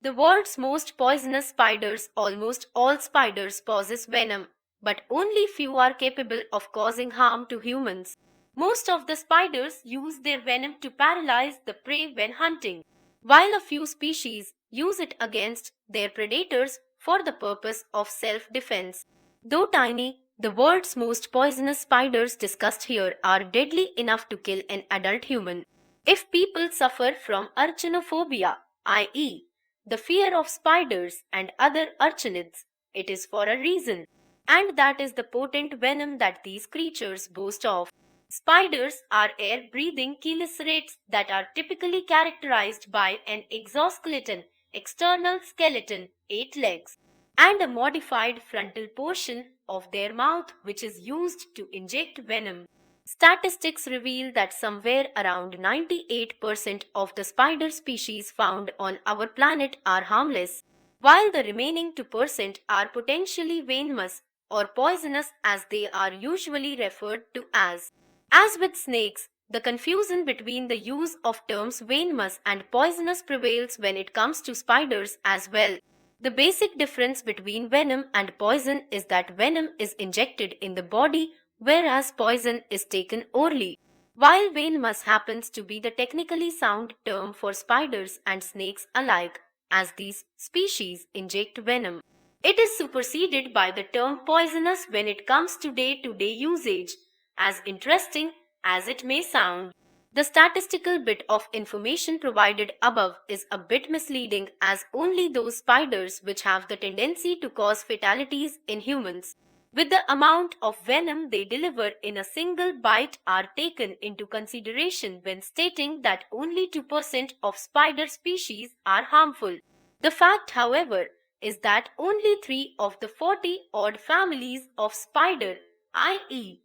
The world's most poisonous spiders, almost all spiders possess venom, but only few are capable of causing harm to humans. Most of the spiders use their venom to paralyze the prey when hunting, while a few species use it against their predators for the purpose of self-defense. Though tiny, the world's most poisonous spiders discussed here are deadly enough to kill an adult human. If people suffer from arachnophobia, i.e., the fear of spiders and other arachnids, it is for a reason, and that is the potent venom that these creatures boast of. Spiders are air-breathing chelicerates that are typically characterized by an exoskeleton, external skeleton, 8 legs, and a modified frontal portion of their mouth which is used to inject venom. Statistics reveal that somewhere around 98% of the spider species found on our planet are harmless, while the remaining 2% are potentially venomous or poisonous as they are usually referred to as. As with snakes, the confusion between the use of terms venomous and poisonous prevails when it comes to spiders as well. The basic difference between venom and poison is that venom is injected in the body whereas poison is taken orally. While venomous happens to be the technically sound term for spiders and snakes alike, as these species inject venom, it is superseded by the term poisonous when it comes to day-to-day usage. As interesting as it may sound, the statistical bit of information provided above is a bit misleading as only those spiders which have the tendency to cause fatalities in humans with the amount of venom they deliver in a single bite are taken into consideration when stating that only 2% of spider species are harmful. The fact, however, is that only 3 of the 40-odd families of spider, i.e.,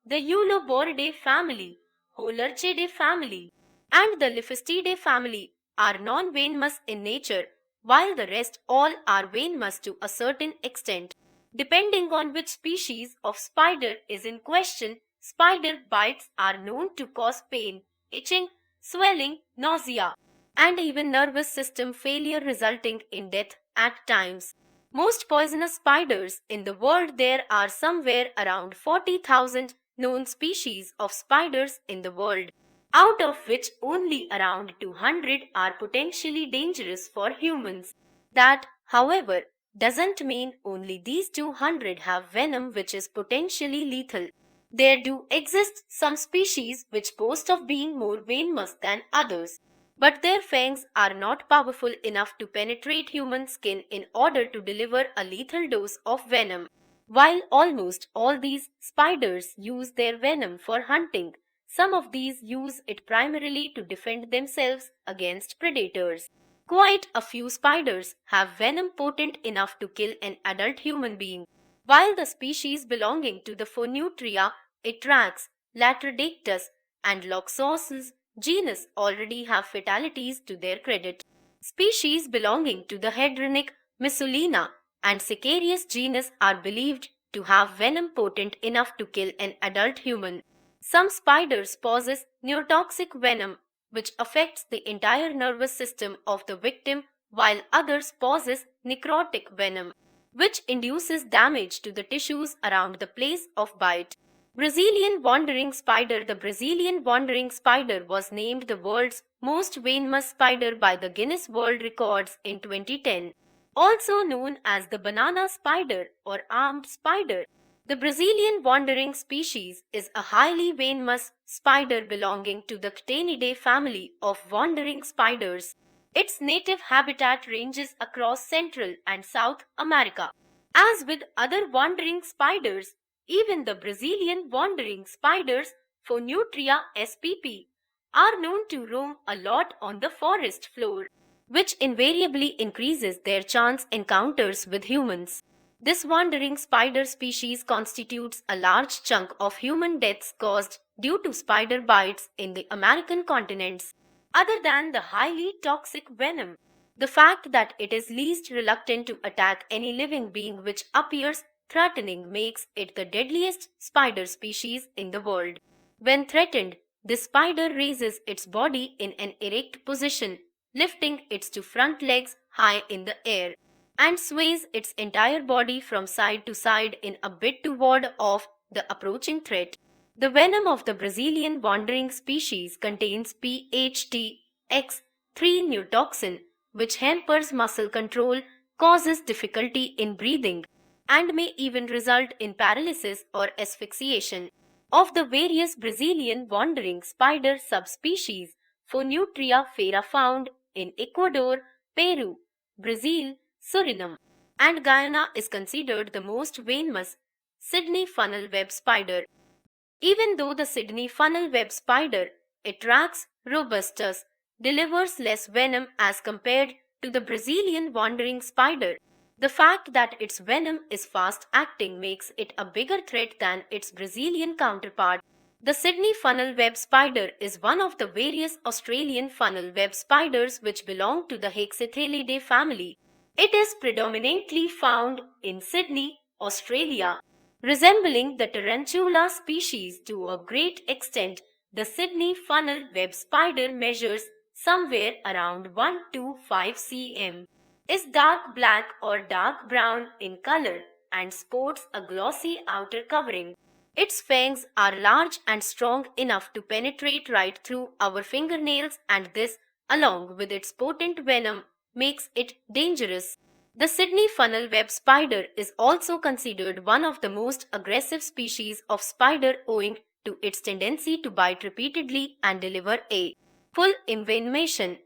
the Euloboridae family, Holarchidae family, and the Liphistidae family, are non-venomous in nature, while the rest all are venomous to a certain extent. Depending on which species of spider is in question, spider bites are known to cause pain, itching, swelling, nausea, and even nervous system failure resulting in death at times. Most poisonous spiders in the world, there are somewhere around 40,000 known species of spiders in the world, out of which only around 200 are potentially dangerous for humans. That, however, doesn't mean only these 200 have venom which is potentially lethal. There do exist some species which boast of being more venomous than others, but their fangs are not powerful enough to penetrate human skin in order to deliver a lethal dose of venom. While almost all these spiders use their venom for hunting, some of these use it primarily to defend themselves against predators. Quite a few spiders have venom potent enough to kill an adult human being, while the species belonging to the Phoneutria, Itrax, Latrodactus, and Loxosceles genus already have fatalities to their credit. Species belonging to the Hedronic, Missulina, and Sicarius genus are believed to have venom potent enough to kill an adult human. Some spiders possess neurotoxic venom which affects the entire nervous system of the victim, while others possess necrotic venom, which induces damage to the tissues around the place of bite. Brazilian wandering spider. The Brazilian wandering spider was named the world's most venomous spider by the Guinness World Records in 2010. Also known as the banana spider or armed spider, the Brazilian wandering species is a highly venomous spider belonging to the Ctenidae family of wandering spiders. Its native habitat ranges across Central and South America. As with other wandering spiders, even the Brazilian wandering spiders, Phoneutria spp, are known to roam a lot on the forest floor, which invariably increases their chance encounters with humans. This wandering spider species constitutes a large chunk of human deaths caused due to spider bites in the American continents. Other than the highly toxic venom, the fact that it is least reluctant to attack any living being which appears threatening makes it the deadliest spider species in the world. When threatened, the spider raises its body in an erect position lifting its two front legs high in the air, and sways its entire body from side to side in a bid to ward off the approaching threat. The venom of the Brazilian wandering species contains PHTX3 neurotoxin, which hampers muscle control, causes difficulty in breathing, and may even result in paralysis or asphyxiation. Of the various Brazilian wandering spider subspecies, Phonutria fera found in Ecuador, Peru, Brazil, Suriname, and Guyana is considered the most venomous. Sydney funnel web spider. Even though the Sydney funnel web spider, Atrax robustus, delivers less venom as compared to the Brazilian wandering spider, the fact that its venom is fast acting makes it a bigger threat than its Brazilian counterpart. The Sydney funnel web spider is one of the various Australian funnel web spiders which belong to the Hexathelidae family. It is predominantly found in Sydney, Australia. Resembling the tarantula species to a great extent, the Sydney funnel web spider measures somewhere around 1 to 5 cm, is dark black or dark brown in color, and sports a glossy outer covering. Its fangs are large and strong enough to penetrate right through our fingernails, and this, along with its potent venom, makes it dangerous. The Sydney funnel web spider is also considered one of the most aggressive species of spider owing to its tendency to bite repeatedly and deliver a full envenomation.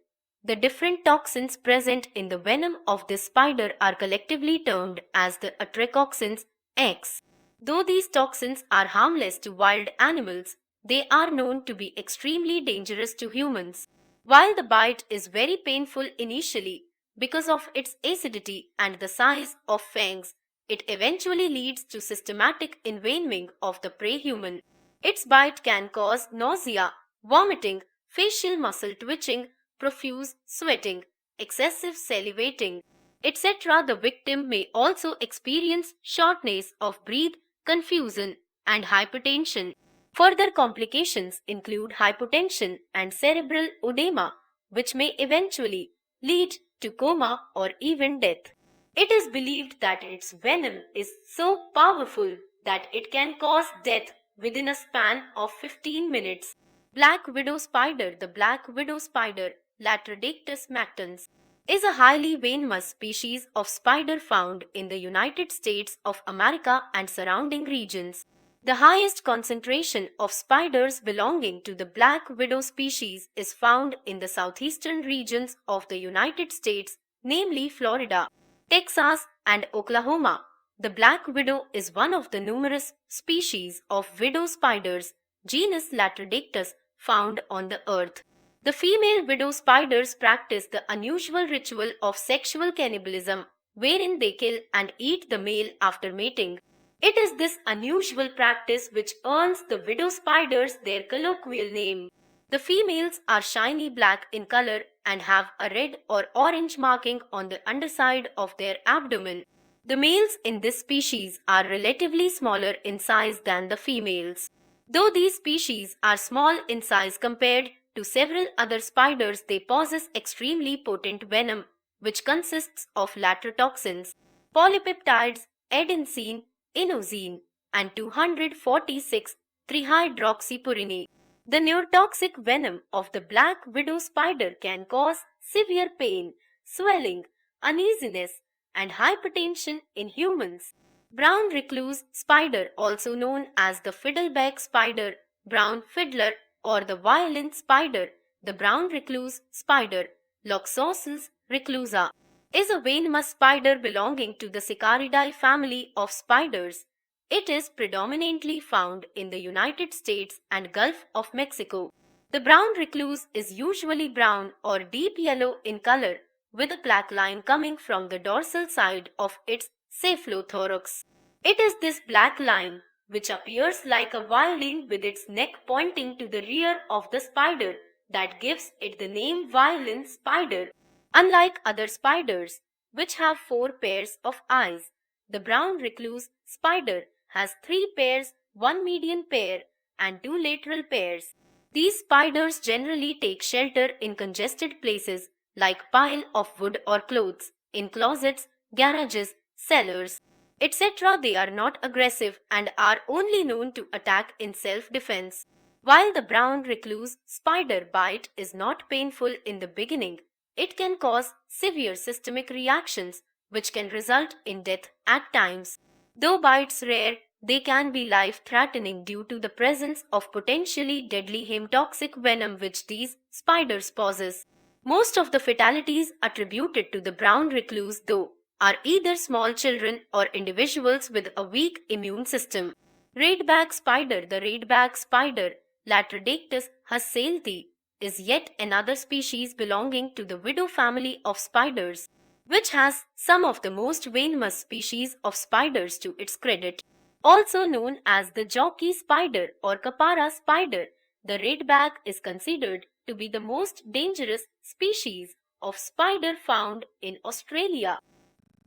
The different toxins present in the venom of this spider are collectively termed as the atracoxins X. Though these toxins are harmless to wild animals, they are known to be extremely dangerous to humans. While the bite is very painful initially, because of its acidity and the size of fangs, it eventually leads to systematic envenoming of the prey human. Its bite can cause nausea, vomiting, facial muscle twitching, profuse sweating, excessive salivating, etc. The victim may also experience shortness of breath, confusion, and hypertension. Further complications include hypotension and cerebral edema, which may eventually lead to coma or even death. It is believed that its venom is so powerful that it can cause death within a span of 15 minutes. Black widow spider. The black widow spider, Latrodactys mactans, is a highly venomous species of spider found in the United States of America and surrounding regions. The highest concentration of spiders belonging to the black widow species is found in the southeastern regions of the United States, namely Florida, Texas, and Oklahoma. The black widow is one of the numerous species of widow spiders, genus Latrodactys, found on the earth. The female widow spiders practice the unusual ritual of sexual cannibalism, wherein they kill and eat the male after mating. It is this unusual practice which earns the widow spiders their colloquial name. The females are shiny black in color and have a red or orange marking on the underside of their abdomen. The males in this species are relatively smaller in size than the females. Though these species are small in size compared to several other spiders, they possess extremely potent venom, which consists of laterotoxins, polypeptides, adenosine, inosine, and 246 3-hydroxypurine. The neurotoxic venom of the black widow spider can cause severe pain, swelling, uneasiness, and hypertension in humans. Brown recluse spider, also known as the fiddleback spider, brown fiddler, or the violin spider, the brown recluse spider, Loxosceles reclusa, is a venomous spider belonging to the Sicaridae family of spiders. It is predominantly found in the United States and Gulf of Mexico. The brown recluse is usually brown or deep yellow in color, with a black line coming from the dorsal side of its cephalothorax. It is this black line, which appears like a violin with its neck pointing to the rear of the spider, that gives it the name violin spider. Unlike other spiders, which have 4 pairs of eyes, the brown recluse spider has 3 pairs, 1 median pair, and 2 lateral pairs. These spiders generally take shelter in congested places like pile of wood or clothes, in closets, garages, cellars, etc. They are not aggressive and are only known to attack in self-defense. While the brown recluse spider bite is not painful in the beginning, it can cause severe systemic reactions which can result in death at times. Though bites rare, they can be life-threatening due to the presence of potentially deadly hemotoxic venom which these spiders possess. Most of the fatalities attributed to the brown recluse, though, are either small children or individuals with a weak immune system. Redback spider. The redback spider, Latrodactys hasselti, is yet another species belonging to the widow family of spiders, which has some of the most venomous species of spiders to its credit. Also known as the jockey spider or capara spider, the redback is considered to be the most dangerous species of spider found in Australia.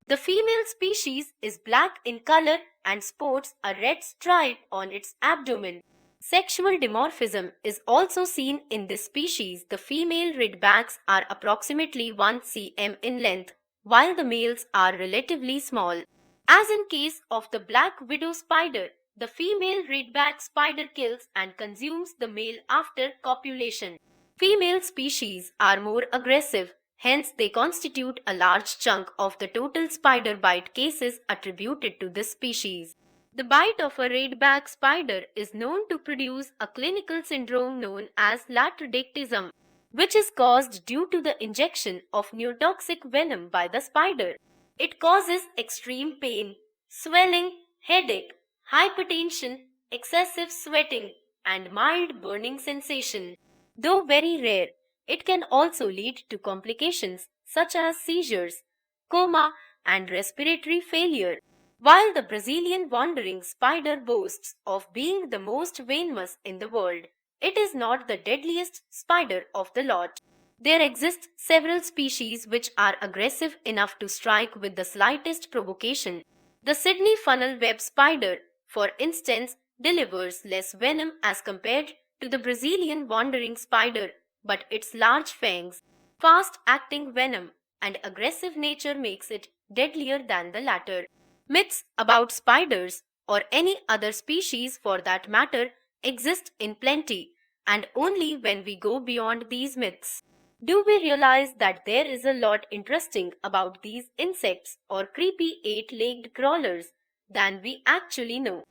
The female species is black in color and sports a red stripe on its abdomen. Sexual dimorphism is also seen in this species. The female redbacks are approximately 1 cm in length, while the males are relatively small. As in case of the black widow spider, the female redback spider kills and consumes the male after copulation. Female species are more aggressive, hence they constitute a large chunk of the total spider bite cases attributed to this species. The bite of a redback spider is known to produce a clinical syndrome known as latrodactylism, which is caused due to the injection of neurotoxic venom by the spider. It causes extreme pain, swelling, headache, hypertension, excessive sweating, and mild burning sensation. Though very rare, it can also lead to complications such as seizures, coma, and respiratory failure. While the Brazilian wandering spider boasts of being the most venomous in the world, it is not the deadliest spider of the lot. There exist several species which are aggressive enough to strike with the slightest provocation. The Sydney funnel web spider, for instance, delivers less venom as compared to the Brazilian wandering spider, but its large fangs, fast-acting venom, and aggressive nature makes it deadlier than the latter. Myths about spiders, or any other species for that matter, exist in plenty, and only when we go beyond these myths do we realize that there is a lot interesting about these insects or creepy eight-legged crawlers than we actually know.